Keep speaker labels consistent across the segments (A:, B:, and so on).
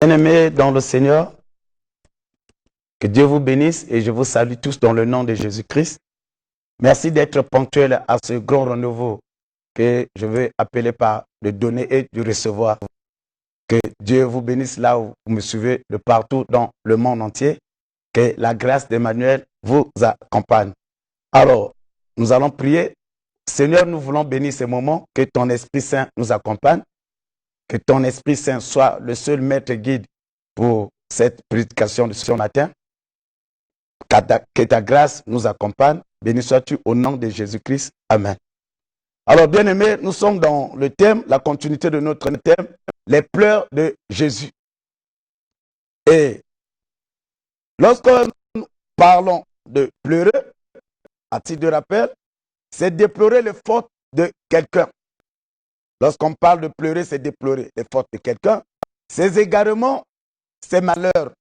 A: Bien-aimés dans le Seigneur, que Dieu vous bénisse et je vous salue tous dans le nom de Jésus-Christ. Merci d'être ponctuels à ce grand renouveau que je veux appeler par le donner et du recevoir. Que Dieu vous bénisse là où vous me suivez de partout dans le monde entier. Que la grâce d'Emmanuel vous accompagne. Alors, nous allons prier. Seigneur, nous voulons bénir ces moments, que ton Esprit Saint nous accompagne, que ton Esprit Saint soit le seul maître guide pour cette prédication de ce matin. Que ta grâce nous accompagne. Béni sois-tu au nom de Jésus-Christ. Amen. Alors, bien-aimés, nous sommes dans le thème, la continuité de notre thème, les pleurs de Jésus. Et lorsque nous parlons de pleurer, à titre de rappel, c'est déplorer les fautes de quelqu'un. Lorsqu'on parle de pleurer, c'est déplorer les fautes de quelqu'un, ses égarements, ses malheurs.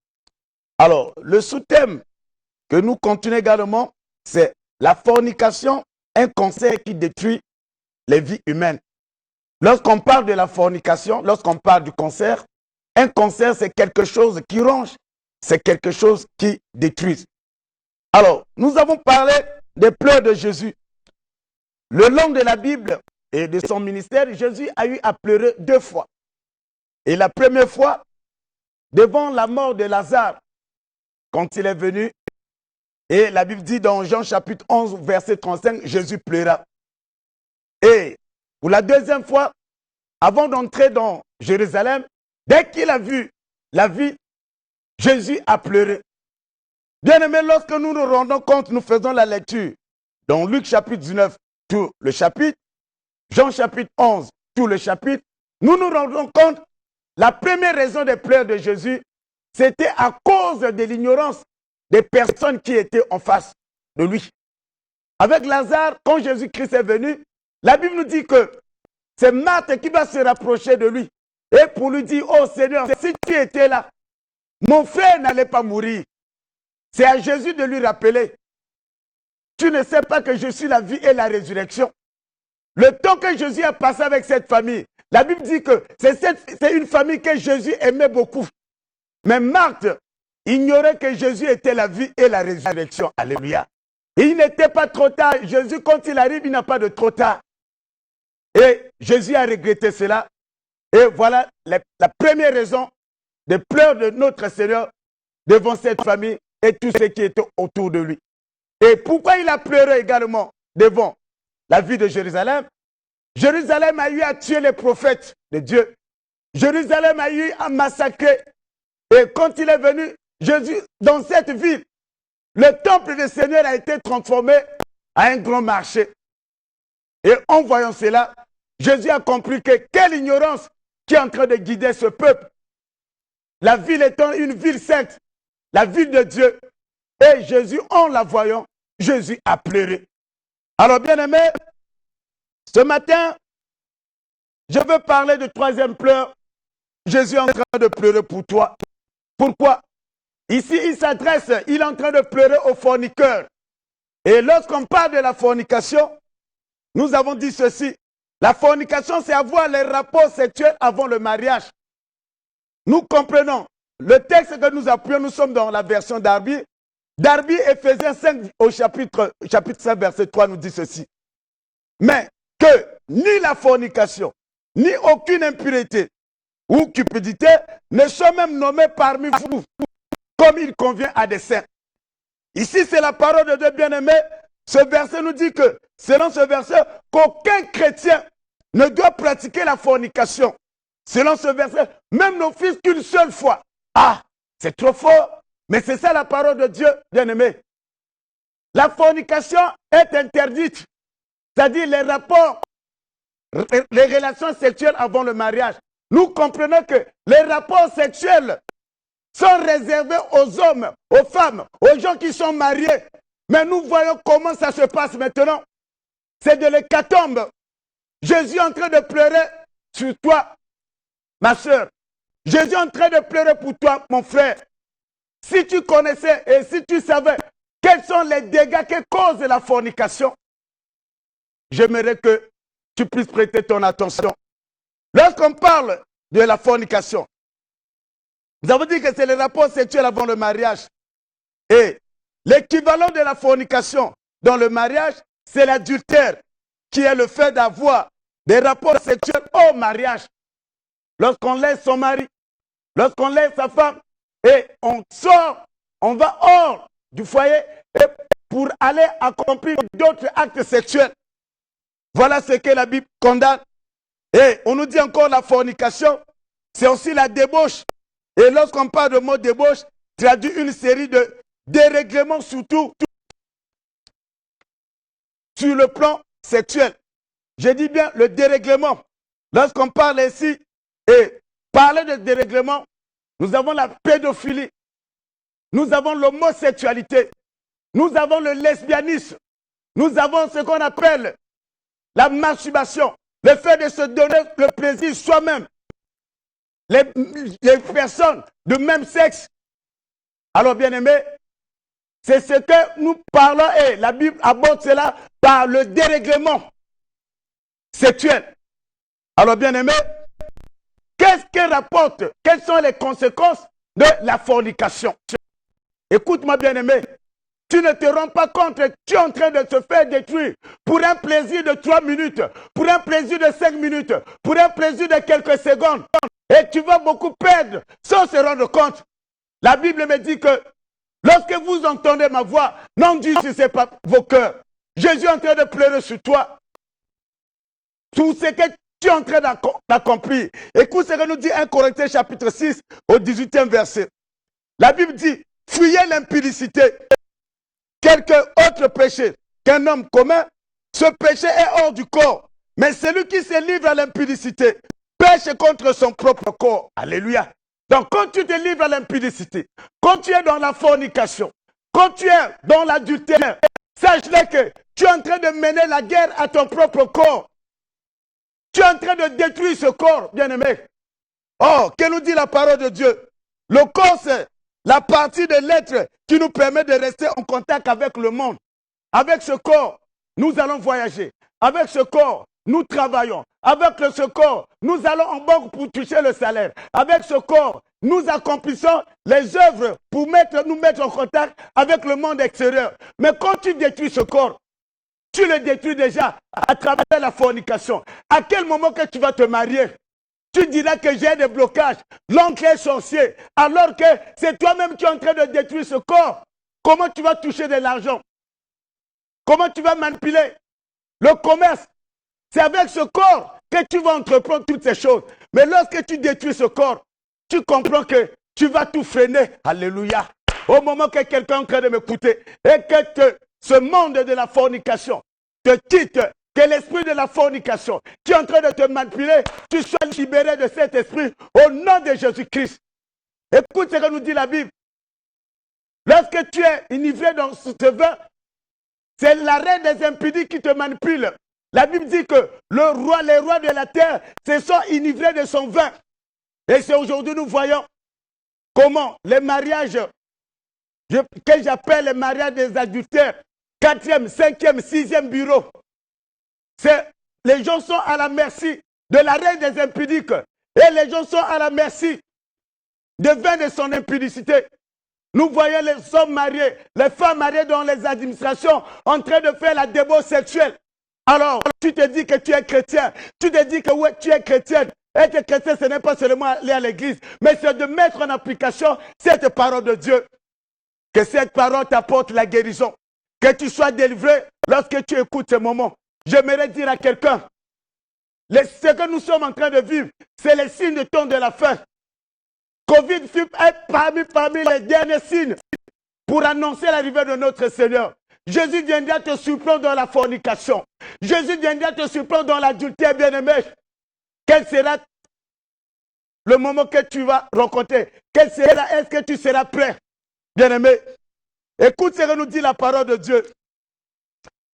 A: Alors, le sous-thème que nous continuons également, c'est la fornication, un cancer qui détruit les vies humaines. Lorsqu'on parle de la fornication, lorsqu'on parle du cancer, un cancer, c'est quelque chose qui ronge, c'est quelque chose qui détruit. Alors, nous avons parlé des pleurs de Jésus. Le long de la Bible et de son ministère, Jésus a eu à pleurer 2 fois. Et la première fois, devant la mort de Lazare, quand il est venu, et la Bible dit dans Jean chapitre 11, verset 35, Jésus pleura. Et pour la deuxième fois, avant d'entrer dans Jérusalem, dès qu'il a vu la ville, Jésus a pleuré. Bien-aimés, lorsque nous nous rendons compte, nous faisons la lecture dans Luc chapitre 19, tout le chapitre, Jean chapitre 11, tout le chapitre, nous nous rendons compte, la première raison des pleurs de Jésus, c'était à cause de l'ignorance des personnes qui étaient en face de lui. Avec Lazare, quand Jésus-Christ est venu, la Bible nous dit que c'est Marthe qui va se rapprocher de lui et pour lui dire, oh Seigneur, si tu étais là, mon frère n'allait pas mourir. C'est à Jésus de lui rappeler, tu ne sais pas que je suis la vie et la résurrection. Le temps que Jésus a passé avec cette famille, la Bible dit que c'est une famille que Jésus aimait beaucoup. Mais Marthe ignorait que Jésus était la vie et la résurrection. Alléluia. Et il n'était pas trop tard. Jésus, quand il arrive, il n'a pas de trop tard. Et Jésus a regretté cela. Et voilà la première raison des pleurs de notre Seigneur devant cette famille et tous ceux qui étaient autour de lui. Et pourquoi il a pleuré également devant la ville de Jérusalem? Jérusalem a eu à tuer les prophètes de Dieu. Jérusalem a eu à massacrer. Et quand il est venu, Jésus, dans cette ville, le temple du Seigneur a été transformé en un grand marché. Et en voyant cela, Jésus a compris que quelle ignorance qui est en train de guider ce peuple. La ville étant une ville sainte, la ville de Dieu. Et Jésus, en la voyant, Jésus a pleuré. Alors, bien-aimés, ce matin, je veux parler du troisième pleur. Jésus est en train de pleurer pour toi. Pourquoi? Ici, il est en train de pleurer aux forniceurs. Et lorsqu'on parle de la fornication, nous avons dit ceci. La fornication, c'est avoir les rapports sexuels avant le mariage. Nous comprenons. Le texte que nous appuyons, nous sommes dans la version Darby. Darby, Éphésiens 5, au chapitre 5, verset 3, nous dit ceci. Mais que ni la fornication, ni aucune impureté ou cupidité ne soient même nommés parmi vous, comme il convient à des saints. Ici, c'est la parole de Dieu bien-aimé. Ce verset nous dit que, selon ce verset, qu'aucun chrétien ne doit pratiquer la fornication. Selon ce verset, même nos fils qu'une seule fois. Ah, c'est trop fort. Mais c'est ça la parole de Dieu, bien-aimé. La fornication est interdite. C'est-à-dire les rapports, les relations sexuelles avant le mariage. Nous comprenons que les rapports sexuels sont réservés aux hommes, aux femmes, aux gens qui sont mariés. Mais nous voyons comment ça se passe maintenant. C'est de l'hécatombe. Jésus est en train de pleurer sur toi, ma soeur. Jésus est en train de pleurer pour toi, mon frère. Si tu connaissais et si tu savais quels sont les dégâts que cause la fornication, j'aimerais que tu puisses prêter ton attention. Lorsqu'on parle de la fornication, Nous avons dit que c'est le rapport sexuel avant le mariage. Et l'équivalent de la fornication dans le mariage, c'est l'adultère, qui est le fait d'avoir des rapports sexuels au mariage. Lorsqu'on laisse son mari, lorsqu'on laisse sa femme, et on sort, on va hors du foyer et pour aller accomplir d'autres actes sexuels. Voilà ce que la Bible condamne. Et on nous dit encore la fornication, c'est aussi la débauche. Et lorsqu'on parle de mot débauche, traduit une série de dérèglements, surtout sur le plan sexuel. Je dis bien le dérèglement. Lorsqu'on parle ici, et parler de dérèglement, nous avons la pédophilie, nous avons l'homosexualité, nous avons le lesbianisme, nous avons ce qu'on appelle la masturbation, le fait de se donner le plaisir soi-même, les personnes de même sexe. Alors bien aimé, c'est ce que nous parlons et la Bible aborde cela par le dérèglement sexuel. Alors bien aimé, qu'est-ce que rapporte, quelles sont les conséquences de la fornication? Écoute-moi bien aimé, tu ne te rends pas compte que tu es en train de te faire détruire pour un plaisir de 3 minutes, pour un plaisir de 5 minutes, pour un plaisir de quelques secondes. Et tu vas beaucoup perdre sans se rendre compte. La Bible me dit que lorsque vous entendez ma voix, n'endurcissez pas vos cœurs. Jésus est en train de pleurer sur toi. Tout ce que tu es en train d'accomplir. Écoute ce que nous dit 1 Corinthiens chapitre 6 au 18e verset. La Bible dit, fuyez l'impudicité. Quelque autre péché qu'un homme commun, ce péché est hors du corps. Mais celui qui se livre à l'impudicité pêche contre son propre corps. Alléluia. Donc quand tu te livres à l'impudicité, quand tu es dans la fornication, quand tu es dans l'adultère, sache-le que tu es en train de mener la guerre à ton propre corps. Tu es en train de détruire ce corps, bien-aimé. Oh, que nous dit la parole de Dieu? Le corps, c'est la partie de l'être qui nous permet de rester en contact avec le monde. Avec ce corps, nous allons voyager. Avec ce corps, nous travaillons. Avec ce corps, nous allons en banque pour toucher le salaire. Avec ce corps, nous accomplissons les œuvres pour nous mettre en contact avec le monde extérieur. Mais quand tu détruis ce corps, tu le détruis déjà à travers la fornication. À quel moment que tu vas te marier? Tu diras que j'ai des blocages, l'oncle est sorcier, alors que c'est toi-même qui es en train de détruire ce corps. Comment tu vas toucher de l'argent? Comment tu vas manipuler le commerce? C'est avec ce corps que tu vas entreprendre toutes ces choses. Mais lorsque tu détruis ce corps, tu comprends que tu vas tout freiner. Alléluia. Au moment que quelqu'un est en train de m'écouter et que ce monde de la fornication te quitte, que l'esprit de la fornication qui est en train de te manipuler, tu sois libéré de cet esprit au nom de Jésus-Christ. Écoute ce que nous dit la Bible. Lorsque tu es enivré dans ce vin, c'est la reine des impudiques qui te manipule. La Bible dit que les rois de la terre se sont enivrés de son vin. Et c'est aujourd'hui nous voyons comment les mariages, que j'appelle les mariages des adultères, 4e, 5e, 6e bureau. Les gens sont à la merci de la reine des impudiques. Et les gens sont à la merci de vin de son impudicité. Nous voyons les hommes mariés, les femmes mariées dans les administrations en train de faire la débauche sexuelle. Alors, tu te dis que tu es chrétien. Tu te dis que ouais, tu es chrétienne. Être chrétien, ce n'est pas seulement aller à l'église, mais c'est de mettre en application cette parole de Dieu. Que cette parole t'apporte la guérison. Que tu sois délivré lorsque tu écoutes ce moment. J'aimerais dire à quelqu'un, ce que nous sommes en train de vivre, c'est les signes de temps de la fin. Covid est parmi les derniers signes pour annoncer l'arrivée de notre Seigneur. Jésus viendra te surprendre dans la fornication. Jésus viendra te surprendre dans l'adultère, bien-aimé. Quel sera le moment que tu vas rencontrer? Est-ce que tu seras prêt, bien-aimé? Écoute ce que nous dit la parole de Dieu.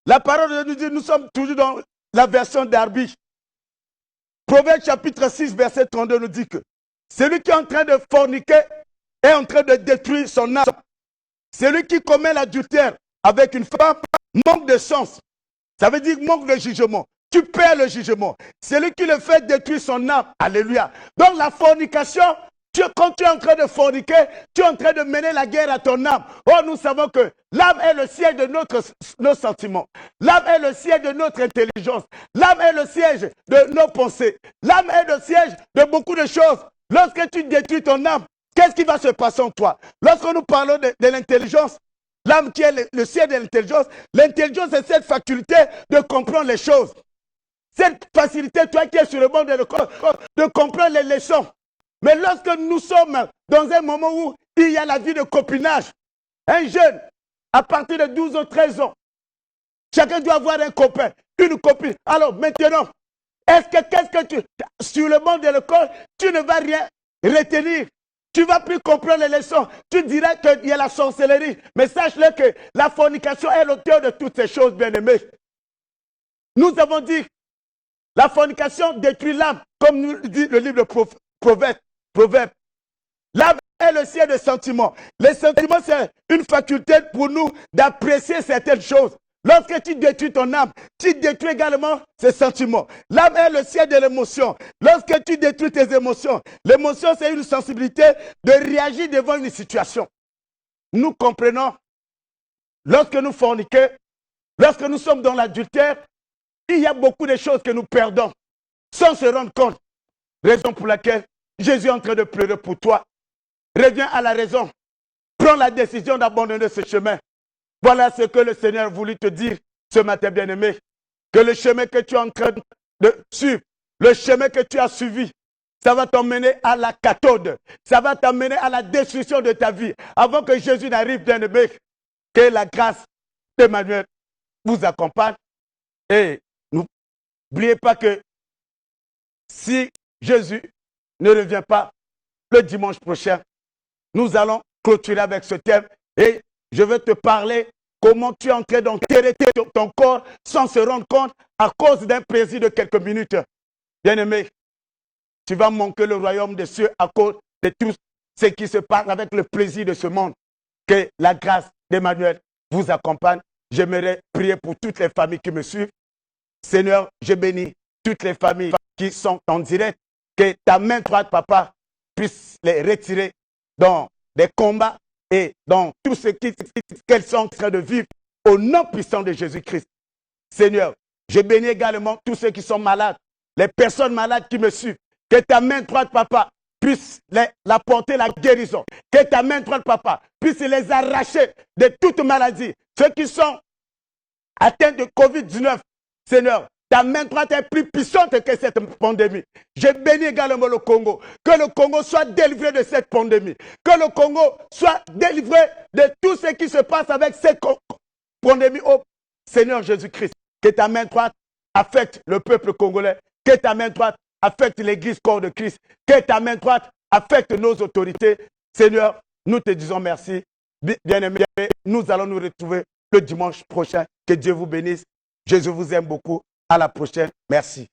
A: La parole de Dieu nous dit, nous sommes toujours dans la version d'Arbi. Proverbe chapitre 6, verset 32 nous dit que celui qui est en train de forniquer est en train de détruire son âme. Celui qui commet l'adultère avec une femme manque de sens. Ça veut dire manque de jugement. Tu perds le jugement. Celui qui le fait détruire son âme. Alléluia. Donc la fornication Quand tu es en train de forniquer, tu es en train de mener la guerre à ton âme. Oh, nous savons que l'âme est le siège de nos sentiments. L'âme est le siège de notre intelligence. L'âme est le siège de nos pensées. L'âme est le siège de beaucoup de choses. Lorsque tu détruis ton âme, qu'est-ce qui va se passer en toi? Lorsque nous parlons de l'intelligence, l'âme qui est le siège de l'intelligence c'est cette faculté de comprendre les choses. Cette facilité, toi qui es sur le banc de l'école, de comprendre les leçons. Mais lorsque nous sommes dans un moment où il y a la vie de copinage, un jeune, à partir de 12 ou 13 ans, chacun doit avoir un copain, une copine. Alors maintenant, qu'est-ce que tu, sur le banc de l'école, tu ne vas rien retenir. Tu ne vas plus comprendre les leçons. Tu diras qu'il y a la sorcellerie. Mais sache-le que la fornication est l'auteur de toutes ces choses, bien-aimés. Nous avons dit, la fornication détruit l'âme, comme nous dit le livre de Proverbes. L'âme est le ciel des sentiments. Les sentiments, c'est une faculté pour nous d'apprécier certaines choses. Lorsque tu détruis ton âme, tu détruis également ses sentiments. L'âme est le ciel de l'émotion. Lorsque tu détruis tes émotions, l'émotion, c'est une sensibilité de réagir devant une situation. Nous comprenons, lorsque nous forniquons, lorsque nous sommes dans l'adultère, il y a beaucoup de choses que nous perdons sans se rendre compte. Raison pour laquelle Jésus est en train de pleurer pour toi. Reviens à la raison. Prends la décision d'abandonner ce chemin. Voilà ce que le Seigneur a voulu te dire ce matin, bien-aimé. Que le chemin que tu es en train de suivre, le chemin que tu as suivi, ça va t'emmener à la cathode. Ça va t'emmener à la destruction de ta vie. Avant que Jésus n'arrive, bien-aimé, que la grâce d'Emmanuel vous accompagne. Et n'oubliez pas que si Jésus ne revient pas le dimanche prochain, nous allons clôturer avec ce thème et je vais te parler comment tu es en train d'enterrer ton corps sans se rendre compte à cause d'un plaisir de quelques minutes. Bien-aimé, tu vas manquer le royaume des cieux à cause de tout ce qui se passe avec le plaisir de ce monde. Que la grâce d'Emmanuel vous accompagne. J'aimerais prier pour toutes les familles qui me suivent. Seigneur, je bénis toutes les familles qui sont en direct. Que ta main droite, papa, puisse les retirer dans des combats et dans tout ce qu'elles sont en train de vivre au nom puissant de Jésus-Christ. Seigneur, je bénis également tous ceux qui sont malades, les personnes malades qui me suivent. Que ta main droite, papa, puisse apporter la guérison. Que ta main droite, papa, puisse les arracher de toute maladie. Ceux qui sont atteints de Covid-19, Seigneur, ta main droite est plus puissante que cette pandémie. Je bénis également le Congo. Que le Congo soit délivré de cette pandémie. Que le Congo soit délivré de tout ce qui se passe avec cette pandémie. Oh Seigneur Jésus-Christ, que ta main droite affecte le peuple congolais. Que ta main droite affecte l'église corps de Christ. Que ta main droite affecte nos autorités. Seigneur, nous te disons merci. Bien-aimés, nous allons nous retrouver le dimanche prochain. Que Dieu vous bénisse. Jésus vous aime beaucoup. À la prochaine. Merci.